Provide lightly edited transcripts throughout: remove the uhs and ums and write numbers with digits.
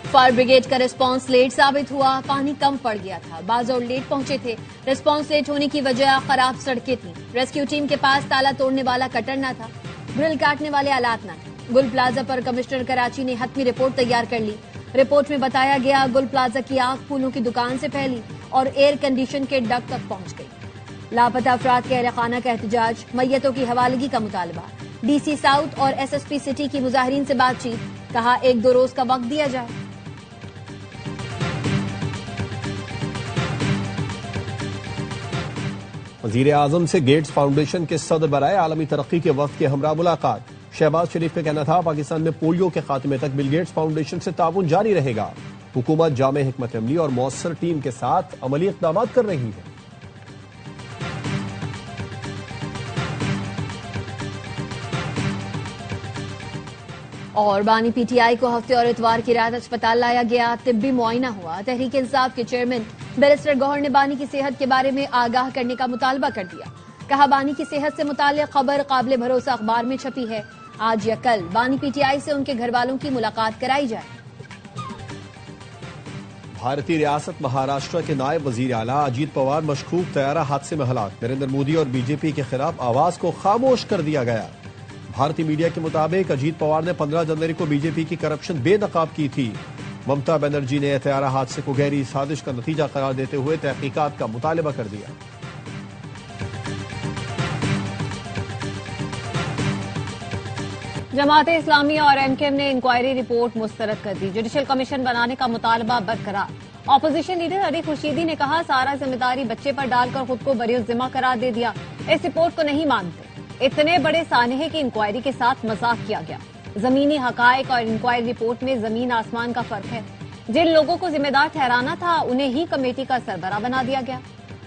Fire brigade का response late साबित हुआ। पानी कम पड़ गया था, बाज़ और लेट पहुंचे थे। रिस्पांस लेट होने की वजह खराब सड़कें थी। रेस्क्यू टीम के पास ताला तोड़ने वाला कटर न था, ग्रिल काटने वाले आलात न थे। गुल प्लाजा पर कमिश्नर कराची ने हतमी रिपोर्ट तैयार कर ली। रिपोर्ट में बताया गया गुल प्लाजा की आग फूलों की दुकान से फैली और एयर कंडीशन के डक तक पहुंच गई। लापता अफराद के अहले खाना का एहतजाज, मैयतों की हवालगी का मुतालबा। डीसी साउथ और एसएसपी सिटी की मुजाहिरीन से बातचीत, कहा 1-2 रोज का वक्त दिया जाए। वज़ीर आज़म से गेट्स फाउंडेशन के सदर बराए आलमी तरक्की के वक्त के हमरा मुलाकात। शहबाज शरीफ का कहना था पाकिस्तान में पोलियो के खात्मे तक बिल गेट्स फाउंडेशन से ताउन जारी रहेगा। हुकूमत जामे हिकमत अमली और मौसर टीम के साथ अमली इक़दाम कर रही है। और बानी पीटीआई को हफ्ते और इतवार की रात अस्पताल लाया गया, तिब्बी मुआयना हुआ। तहरीक इंसाफ के चेयरमैन बैरिस्टर गौहर ने बानी की सेहत के बारे में आगाह करने का मुतालबा कर दिया। कहा बानी की सेहत से मुताल्लिक़ खबर काबिल भरोसा अखबार में छपी है। आज या कल बानी पीटीआई से उनके घर वालों की मुलाकात कराई जाए। भारतीय रियासत महाराष्ट्र के नायब वजीर आला अजीत पवार मशकूक तैयारा हादसे में हलाक। नरेंद्र मोदी और बीजेपी के खिलाफ आवाज को खामोश कर दिया गया। भारतीय मीडिया के मुताबिक अजीत पवार ने 15 जनवरी को बीजेपी की करप्शन बेनकाब की थी। ममता बनर्जी ने तैयारा हादसे को गहरी साजिश का नतीजा करार देते हुए तहकीकात का मुतालबा कर दिया। जमात इस्लामी और एमकेएम ने इंक्वायरी रिपोर्ट मुस्तरद कर दी। जुडिशल कमीशन बनाने का मुतालबा बरकरार। ऑपोजिशन लीडर अली खुर्शीदी ने कहा सारा जिम्मेदारी बच्चे पर डालकर खुद को बरीउज़्ज़िम्मा करार दे दिया। इस रिपोर्ट को नहीं मानते। इतने बड़े सानहे की इंक्वायरी के साथ मजाक किया गया। जमीनी हकायक और इंक्वायरी रिपोर्ट में जमीन आसमान का फर्क है। जिन लोगों को जिम्मेदार ठहराना था उन्हें ही कमेटी का सरबराह बना दिया गया।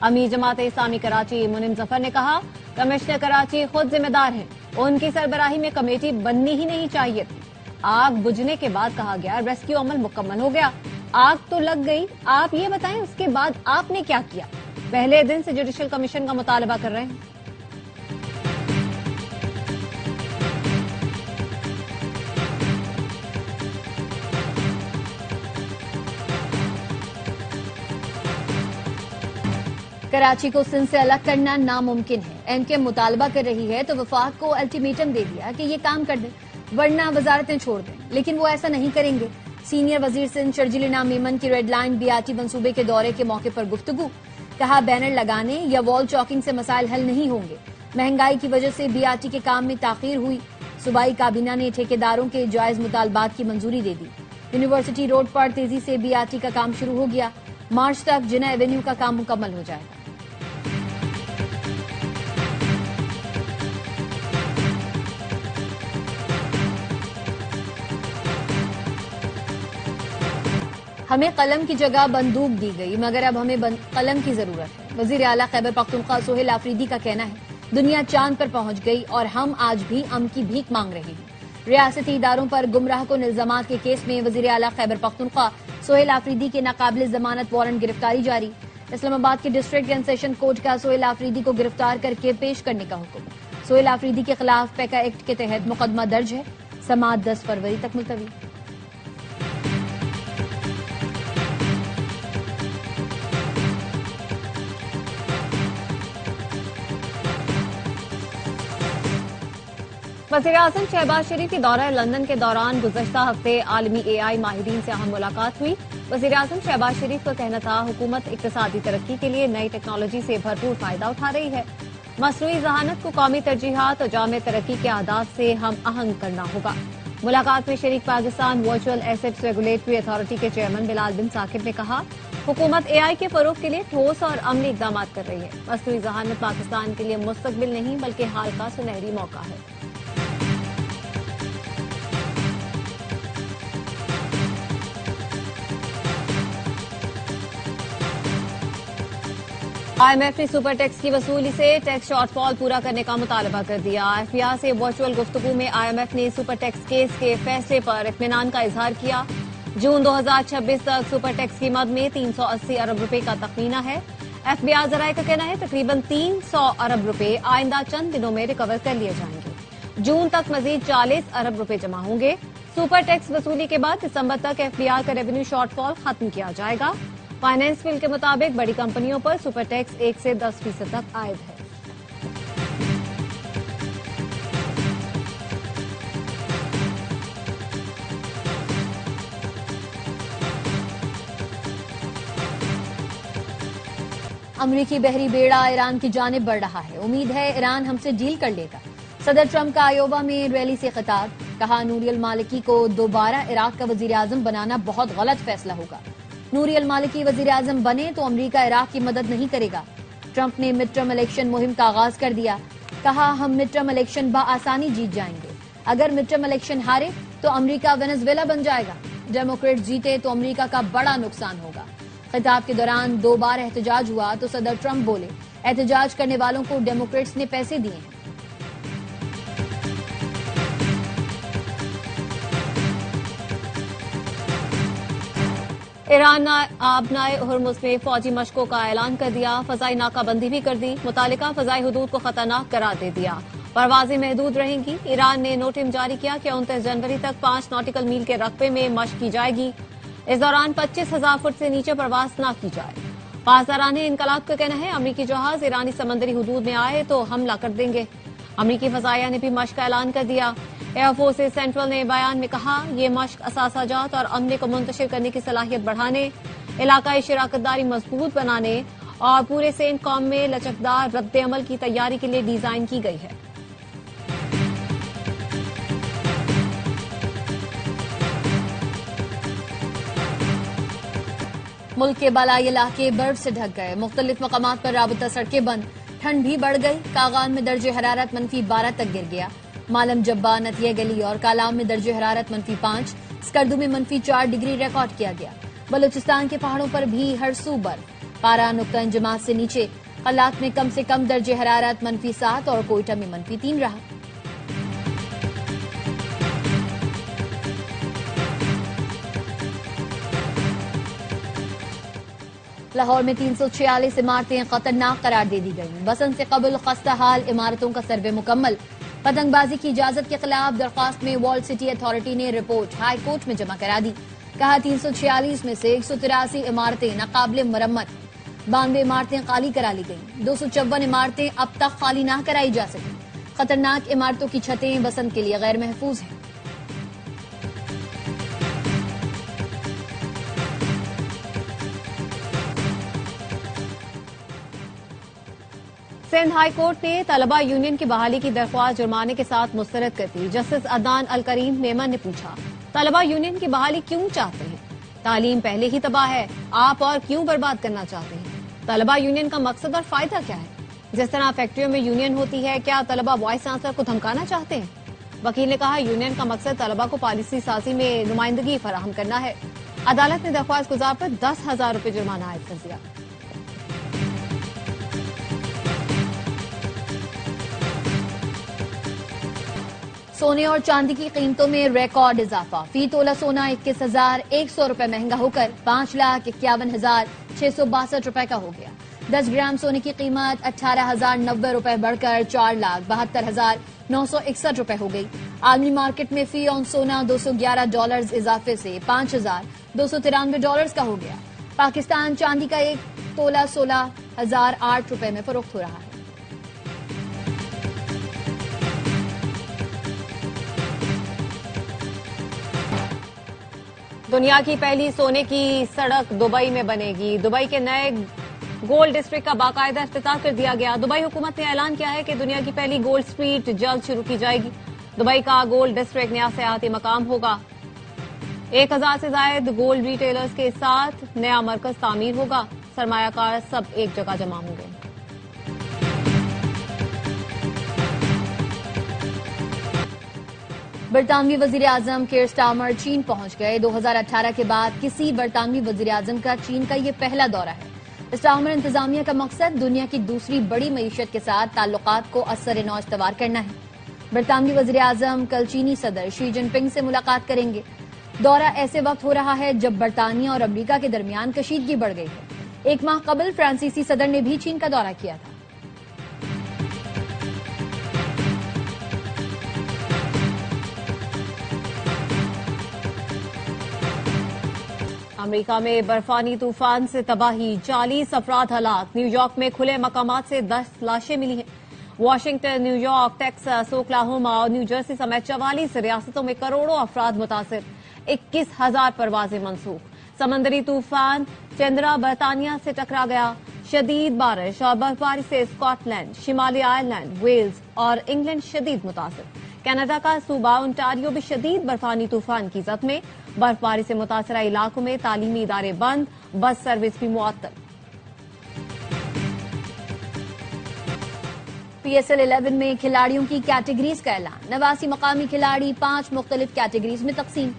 अमीर जमात इस्लामी कराची मुनिम जफर ने कहा कमिश्नर कराची खुद जिम्मेदार हैं, उनकी सरबराही में कमेटी बननी ही नहीं चाहिए थी। आग बुझने के बाद कहा गया रेस्क्यू अमल मुकम्मल हो गया। आग तो लग गई, आप ये बताएं उसके बाद आपने क्या किया। पहले दिन से जुडिशल कमीशन का मुतालबा कर रहे हैं। कराची को सिंध से अलग करना नामुमकिन है। एमकेएम मुतालबा कर रही है तो वफाक को अल्टीमेटम दे दिया कि ये काम कर दें वरना वजारतें छोड़ दें, लेकिन वो ऐसा नहीं करेंगे। सीनियर वजीर सिंध शर्जील इनाम मेमन की रेड लाइन बीआरटी मंसूबे के दौरे के मौके पर गुफ्तगू। कहा बैनर लगाने या वॉल चॉकिंग से मसाइल हल नहीं होंगे। महंगाई की वजह से बीआरटी के काम में ताखीर हुई। सूबाई काबीना ने ठेकेदारों के जायज मुतालबात की मंजूरी दे दी। यूनिवर्सिटी रोड पर तेजी से बीआरटी का काम शुरू हो गया। मार्च तक जिना एवेन्यू का काम मुकम्मल हो जाएगा। हमें कलम की जगह बंदूक दी गई, मगर अब हमें कलम की जरूरत है। वजीर आला खैबर पख्तूनख्वा सोहेल आफरीदी का कहना है दुनिया चांद पर पहुंच गई और हम आज भी अमन की भीख मांग रहे हैं। रियासती इदारों पर गुमराह कुन इल्जामात के केस में वजीर आला खैबर पख्तूनख्वा सोहेल आफरीदी के नाकाबिल जमानत वारंट गिरफ्तारी जारी। इस्लामाबाद के डिस्ट्रिक्ट एंड सेशन कोर्ट का सोहेल आफरीदी को गिरफ्तार करके पेश करने का हुक्म। सोहेल आफरीदी के खिलाफ पैका एक्ट के तहत मुकदमा दर्ज है। समाअत 10 फरवरी तक मुलतवी। वज़ीर-ए-आज़म शहबाज शरीफ की दौरा लंदन के दौरान गुज़श्ता हफ्ते आलमी एआई माहिरीन से अहम मुलाकात हुई। वज़ीर-ए-आज़म शहबाज शरीफ का कहना था हुकूमत इक़्तिसादी तरक्की के लिए नई टेक्नोलॉजी से भरपूर फायदा उठा रही है। मसनूई ज़हानत को कौमी तरजीहात और जामे तरक्की के अहदाफ से हम आहंग करना होगा। मुलाकात में शरीक Pakistan virtual assets regulatory authority के चेयरमैन बिलाल बिन साकिब ने कहा हुकूमत एआई के फरोग के लिए ठोस और अमली इक़दाम कर रही है। मसनूई ज़हानत पाकिस्तान के लिए मुस्तक़बिल नहीं बल्कि हाल का सुनहरी मौका है। IMF ने सुपर टैक्स की वसूली से टैक्स शॉर्टफॉल पूरा करने का मुतालबा कर दिया। एफबीआई से वर्चुअल गुफ्तगू में IMF ने सुपर टैक्स केस के फैसले पर इत्मीनान का इजहार किया। जून 2026 तक सुपर टैक्स की मद में 380 अरब रुपए का तखमीना है। एफबीआई जराये का कहना है तकरीबन 300 अरब रुपए आइंदा चंद दिनों में रिकवर कर लिए जाएंगे। जून तक मजीद 40 अरब रुपए जमा होंगे। सुपर टैक्स वसूली के बाद दिसंबर तक एफडीआर का रेवेन्यू शॉर्टफॉल खत्म किया जाएगा। फाइनेंस बिल के मुताबिक बड़ी कंपनियों पर सुपर टैक्स 1 से 10% तक आयद है। अमरीकी बहरी बेड़ा ईरान की जानिब बढ़ रहा है। उम्मीद है ईरान हमसे डील कर लेगा। सदर ट्रंप का आयोवा में रैली से खिताब, कहा नूरी अल मालिकी को दोबारा इराक का वजीर आजम बनाना बहुत गलत फैसला होगा। नूरी अल मालिकी वजीर आजम बने तो अमरीका इराक की मदद नहीं करेगा। ट्रंप ने मिड टर्म इलेक्शन मुहिम का आगाज कर दिया, कहा हम मिड टर्म इलेक्शन बआसानी जीत जाएंगे। अगर मिड टर्म इलेक्शन हारे तो अमरीका वेनेजुएला बन जाएगा। डेमोक्रेट जीते तो अमरीका का बड़ा नुकसान होगा। खिताब के दौरान 2 बार एहतजाज हुआ तो सदर ट्रंप बोले, एहतजाज करने वालों को डेमोक्रेट्स ने पैसे दिए हैं। ईरान ने आबनाए हुर्मुज में फौजी मशकों का ऐलान कर दिया। फजाई नाकाबंदी भी कर दी। मुतालिका फजाई हुदूद को खतरनाक करार दे दिया। परवाजें महदूद रहेंगी। ईरान ने नोटिस जारी किया कि 29 जनवरी तक 5 नॉटिकल मील के रकबे में मशक की जाएगी। इस दौरान 25,000 फुट से नीचे परवाज न की जाए। पासदारान इनकलाब का कहना है अमरीकी जहाज ईरानी समंदरी हुदूद में आए तो हमला कर देंगे। अमरीकी फजाइया ने भी मशक का ऐलान कर दिया। एयरफोर्सेज सेंट्रल ने बयान में कहा ये मशक असासाजात और अमले को मुंतशिर करने की सलाहियत बढ़ाने, इलाकाई शराकतदारी मजबूत बनाने और पूरे सेंट कॉम में लचकदार रद्द-ए-अमल की तैयारी के लिए डिजाइन की गई है। मुल्क के बालाई इलाके बर्फ से ढक गए। मुख्तलिफ मकामात पर राबता सड़कें बंद। ठंड भी बढ़ गई। कागान में दर्जे हरारत -12 तक गिर गया। मालम जब्बा, नतिया गली और कालाम में दर्जे हरारत -5, स्कर्दू में -4 डिग्री रिकॉर्ड किया गया। बलूचिस्तान के पहाड़ों पर भी हर सू बर्फ। पारा नुक्ता इंजमात से नीचे। कलात में कम से कम दर्जे हरारत -7 और कोयटा में -3 रहा। लाहौर में 346 इमारतें खतरनाक करार दे दी गई। बसंत से कबल खस्ता हाल इमारतों का सर्वे मुकम्मल। पतंगबाजी की इजाजत के खिलाफ दरख्वास्त में वॉल्ड सिटी अथॉरिटी ने रिपोर्ट हाई कोर्ट में जमा करा दी। कहा 346 में से 183 इमारतें नाकाबिले मरम्मत। 92 इमारतें खाली करा ली गई। 254 इमारतें अब तक खाली न कराई जा सकी। खतरनाक इमारतों की छतें बसंत के लिए गैर महफूज हैं। सिंध हाई कोर्ट ने तलबा यूनियन की बहाली की दरख्वास्त जुर्माने के साथ मुस्तरद कर दी। जस्टिस अदनान अल करीम मेमन ने पूछा, तलबा यूनियन की बहाली क्यों चाहते हैं? तालीम पहले ही तबाह है, आप और क्यों बर्बाद करना चाहते हैं? तलबा यूनियन का मकसद और फायदा क्या है? जिस तरह फैक्ट्रियों में यूनियन होती है, क्या तलबा वाइस चांसलर को धमकाना चाहते हैं? वकील ने कहा यूनियन का मकसद तलबा को पॉलिसी साजी में नुमाइंदगी फराहम करना है। अदालत ने दरख्वास्त गुजार पर 10,000 रुपए जुर्माना आयद कर दिया। सोने और चांदी की कीमतों में रिकॉर्ड इजाफा। फी तोला सोना 21,100 रुपए महंगा होकर 5,51,662 रुपए का हो गया। 10 ग्राम सोने की कीमत 18,090 रुपए बढ़कर 4,72,961 रुपए हो गई। आलमी मार्केट में फी ऑन सोना $211 इजाफे से $5,293 का हो गया। पाकिस्तान चांदी का एक तोला 16,008 रुपए में फरोख्त हो रहा है। दुनिया की पहली सोने की सड़क दुबई में बनेगी। दुबई के नए गोल्ड डिस्ट्रिक्ट का बाकायदा इफ्तिताह कर दिया गया। दुबई हुकूमत ने ऐलान किया है कि दुनिया की पहली गोल्ड स्ट्रीट जल्द शुरू की जाएगी। दुबई का गोल्ड डिस्ट्रिक्ट नया सयाहती मकाम होगा। 1,000 से ज्यादा गोल्ड रिटेलर्स के साथ नया मरकज तामीर होगा। सरमायाकार सब एक जगह जमा होंगे। बरतानवी वजीर आजम केयर स्टार्मर चीन पहुंच गए। 2018 के बाद किसी बरतानवी वजीर आजम का चीन का ये पहला दौरा है। स्टार्मर इंतजामिया का मकसद दुनिया की दूसरी बड़ी मईशत के साथ ताल्लुकात को असर नौ इस्तवार करना है। बरतानवी वजीर आजम कल चीनी सदर शी जिनपिंग से मुलाकात करेंगे। दौरा ऐसे वक्त हो रहा है जब बरतानिया और अमरीका के दरमियान कशीदगी बढ़ गई है। 1 माह कबल फ्रांसीसी सदर ने भी चीन का दौरा किया था। अमेरिका में बर्फानी तूफान से तबाही, 40 अफराद हलाक। न्यूयॉर्क में खुले मकामात से 10 लाशें मिली हैं। वाशिंगटन, न्यूयॉर्क, टेक्सास, ओक्लाहोमा और न्यू जर्सी समेत 44 रियासतों में करोड़ों अफराद मुतासिर, 21,000 परवाजें मनसूख। समंदरी तूफान चंद्रा बर्तानिया से टकरा गया। शदीद बारिश और बर्फबारी से स्कॉटलैंड, शिमाली आयरलैंड, वेल्स और इंग्लैंड शदीद मुतासिर। कनाडा का सूबा ओंटारियो भी शदीद बर्फानी तूफान की जद में। बर्फबारी से मुतासरा इलाकों में तालीमी इदारे बंद, बस सर्विस भी मुअत्तल। PSL 11 में खिलाड़ियों की कैटेगरीज का ऐलान। 89 मकामी खिलाड़ी 5 मुख्तलिफ कैटेगरीज में तकसीम।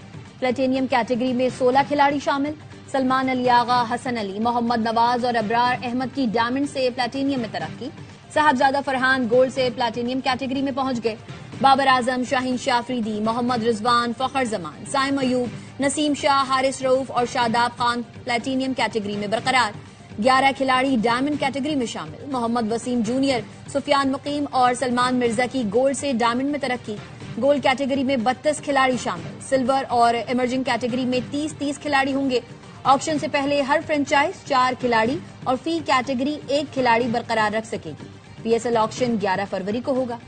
प्लेटिनियम कैटेगरी में 16 खिलाड़ी शामिल। सलमान अली आगा, हसन अली, मोहम्मद नवाज और अबरार अहमद की डायमंड से प्लेटिनियम में तरक्की। साहबजादा फरहान गोल्ड से प्लेटिनियम कैटेगरी में पहुंच गए। बाबर आजम, शाहीन शाह अफरीदी, मोहम्मद रिजवान, फखर जमान, साइम अयूब, नसीम शाह, हारिस रऊफ और शादाब खान प्लेटिनियम कैटेगरी में बरकरार। 11 खिलाड़ी डायमंड कैटेगरी में शामिल। मोहम्मद वसीम जूनियर, सुफियान मुकीम और सलमान मिर्जा की गोल्ड से डायमंड में तरक्की। गोल्ड कैटेगरी में 32 खिलाड़ी शामिल। सिल्वर और इमर्जिंग कैटेगरी में 30-30 खिलाड़ी होंगे। ऑक्शन से पहले हर फ्रेंचाइज 4 खिलाड़ी और फी कैटेगरी 1 खिलाड़ी बरकरार रख सकेगी। PSL ऑक्शन 11 फरवरी को होगा।